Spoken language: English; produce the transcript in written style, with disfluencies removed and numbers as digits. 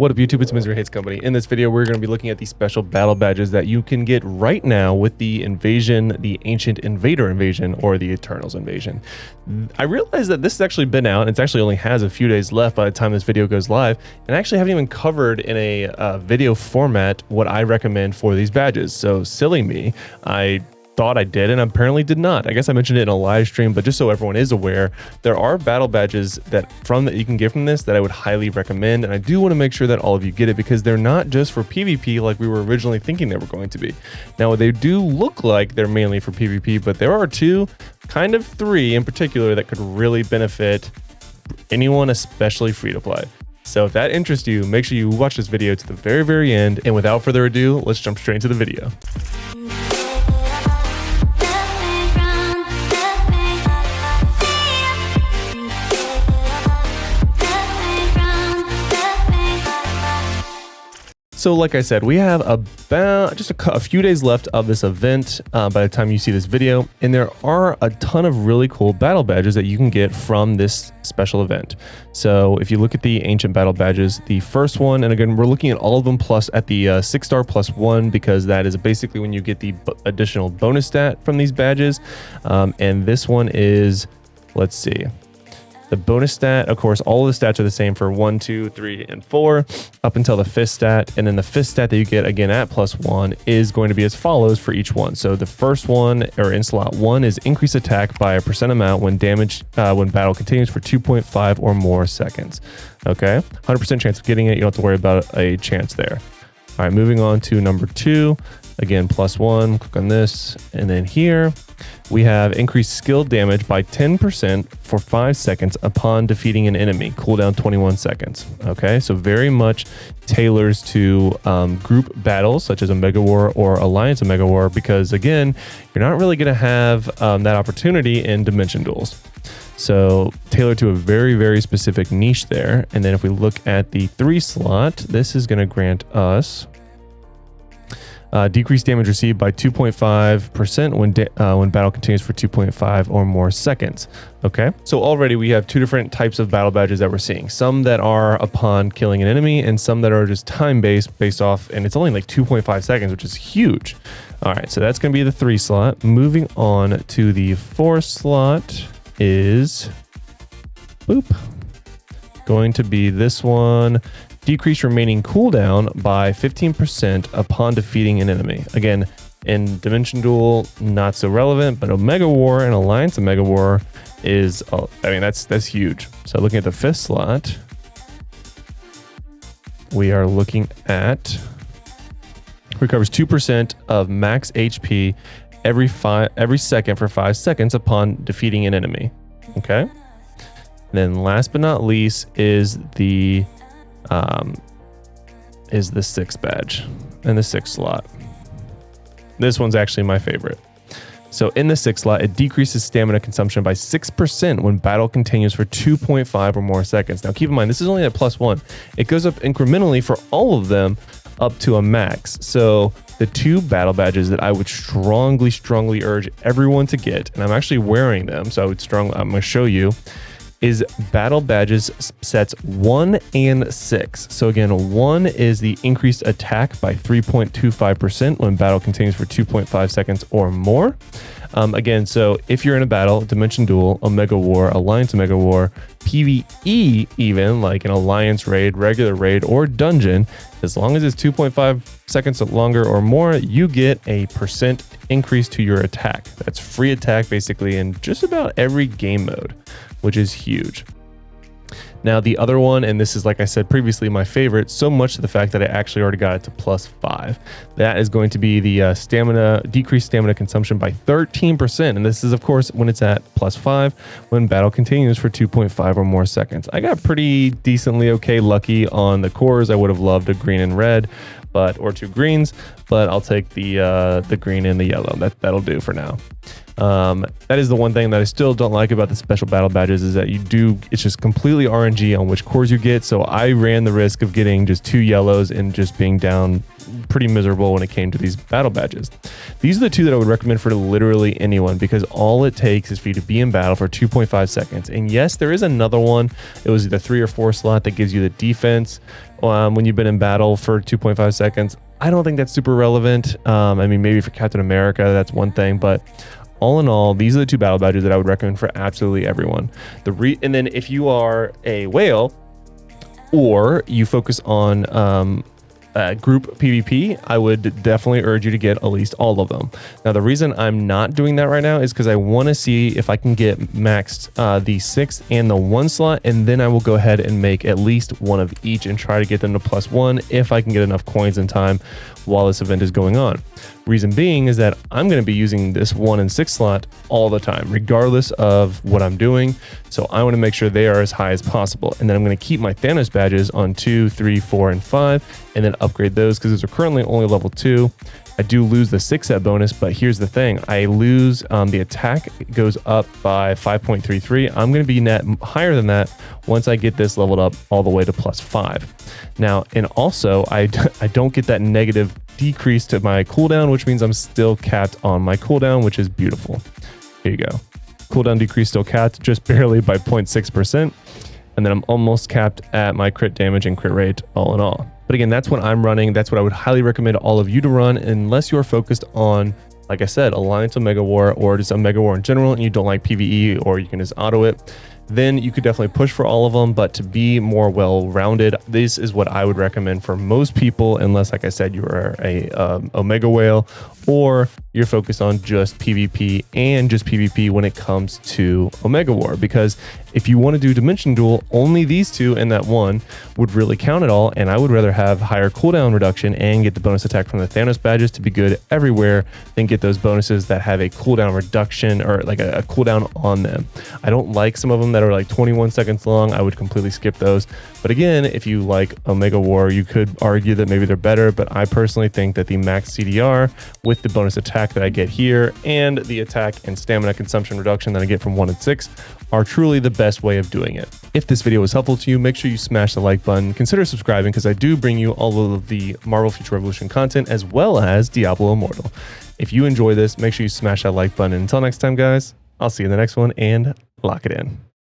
What up YouTube, it's Misery Hates Company. In this video, we're going to be looking at the special battle badges that you can get right now with the invasion, the Ancient Invader invasion, or the Eternals invasion. I realized that this has actually been out, and it actually only has a few days left by the time this video goes live, and I actually haven't even covered in a video format what I recommend for these badges. So silly me, I thought I did and apparently did not. I guess I mentioned it in a live stream, but just so everyone is aware, there are battle badges that you can get from this that I would highly recommend, and I do want to make sure that all of you get it because they're not just for PvP like we were originally thinking they were going to be. Now they do look like they're mainly for PvP, but there are three in particular that could really benefit anyone, especially free to play. So if that interests you, make sure you watch this video to the very end, and without further ado, let's jump straight into the video. So like I said, we have about just a few days left of this event by the time you see this video, and there are a ton of really cool battle badges that you can get from this special event. So if you look at the ancient battle badges, the first one, and again, we're looking at all of them plus at the 6-star plus 1, because that is basically when you get the additional bonus stat from these badges. And this one is, let's see. The bonus stat, of course, all of the stats are the same for 1, 2, 3, and 4 up until the 5th stat. And then the 5th stat that you get again at +1 is going to be as follows for each one. So the first one, or in slot 1, is increase attack by a % amount when battle continues for 2.5 or more seconds. Okay, 100% chance of getting it. You don't have to worry about a chance there. All right, moving on to number 2. Again, +1, click on this, and then here we have increased skill damage by 10% for 5 seconds upon defeating an enemy, cooldown 21 seconds. Okay, so very much tailors to group battles such as a Mega War or Alliance of Mega War, because again, you're not really going to have that opportunity in Dimension Duels. So tailored to a very specific niche there. And then if we look at the 3 slot, this is going to grant us decreased damage received by 2.5% when battle continues for 2.5 or more seconds. Okay, so already we have 2 different types of battle badges that we're seeing. Some that are upon killing an enemy, and some that are just based off, and it's only like 2.5 seconds, which is huge. All right, so that's going to be the 3 slot. Moving on to the 4 slot is going to be this one. Decrease remaining cooldown by 15% upon defeating an enemy. Again, in Dimension Duel, not so relevant, but Omega War and Alliance of Mega War is, that's huge. So looking at the 5th slot, we are looking at recovers 2% of max HP every second for 5 seconds upon defeating an enemy. Okay. And then last but not least is the 6th badge and the 6th slot. This one's actually my favorite. So in the 6th slot, it decreases stamina consumption by 6% when battle continues for 2.5 or more seconds. Now keep in mind, this is only at +1. It goes up incrementally for all of them up to a max. So the 2 battle badges that I would strongly urge everyone to get, and I'm actually wearing them, so I'm going to show you, is battle badges sets 1 and 6. So again, 1 is the increased attack by 3.25% when battle continues for 2.5 seconds or more. Again, so if you're in a battle, Dimension Duel, Omega War, Alliance Omega War, PvE even, like an Alliance raid, regular raid, or dungeon, as long as it's 2.5 seconds longer or more, you get a % increase to your attack. That's free attack basically in just about every game mode, which is huge. Now the other one, and this is, like I said previously, my favorite, so much to the fact that I actually already got it to +5. That is going to be the decreased stamina consumption by 13%. And this is, of course, when it's at +5, when battle continues for 2.5 or more seconds. I got pretty decently lucky on the cores. I would have loved a green and red, or 2 greens, but I'll take the green and the yellow. That'll do for now. That is the one thing that I still don't like about the special battle badges, is that it's just completely RNG on which cores you get. So I ran the risk of getting just 2 yellows and just being down pretty miserable when it came to these battle badges. These are the two that I would recommend for literally anyone, because all it takes is for you to be in battle for 2.5 seconds. And yes, there is another one. It was the 3 or 4 slot that gives you the defense when you've been in battle for 2.5 seconds. I don't think that's super relevant. I mean, maybe for Captain America, that's one thing, but all in all, these are the 2 battle badges that I would recommend for absolutely everyone. And then if you are a whale or you focus on group PvP, I would definitely urge you to get at least all of them. Now, the reason I'm not doing that right now is because I want to see if I can get maxed the 6th and the 1 slot, and then I will go ahead and make at least one of each and try to get them to +1 if I can get enough coins in time while this event is going on. Reason being is that I'm going to be using this 1 and 6 slot all the time, regardless of what I'm doing. So I want to make sure they are as high as possible. And then I'm going to keep my Thanos badges on 2, 3, 4, and 5, and then upgrade those because those are currently only level 2. I do lose the 6 set bonus, but here's the thing. I lose the attack goes up by 5.33. I'm going to be net higher than that once I get this leveled up all the way to +5. Now, and also I don't get that negative decrease to my cooldown, which means I'm still capped on my cooldown, which is beautiful. Here you go. Cooldown decrease still capped just barely by 0.6%. And then I'm almost capped at my crit damage and crit rate all in all. But again, that's what I'm running. That's what I would highly recommend all of you to run, unless you're focused on, like I said, Alliance Omega War or just Omega War in general, and you don't like PvE, or you can just auto it. Then you could definitely push for all of them. But to be more well-rounded, this is what I would recommend for most people, unless, like I said, you are a Omega Whale, or you're focused on just PvP and just PvP when it comes to Omega War. Because if you want to do Dimension Duel, only these 2 and that 1 would really count at all. And I would rather have higher cooldown reduction and get the bonus attack from the Thanos badges to be good everywhere than get those bonuses that have a cooldown reduction or like a cooldown on them. I don't like some of them that are like 21 seconds long. I would completely skip those. But again, if you like Omega War, you could argue that maybe they're better. But I personally think that the max CDR with the bonus attack that I get here and the attack and stamina consumption reduction that I get from 1 and 6 are truly the best way of doing it. If this video was helpful to you, make sure you smash the like button. Consider subscribing because I do bring you all of the Marvel Future Revolution content as well as Diablo Immortal. If you enjoy this, make sure you smash that like button. Until next time, guys, I'll see you in the next one and lock it in.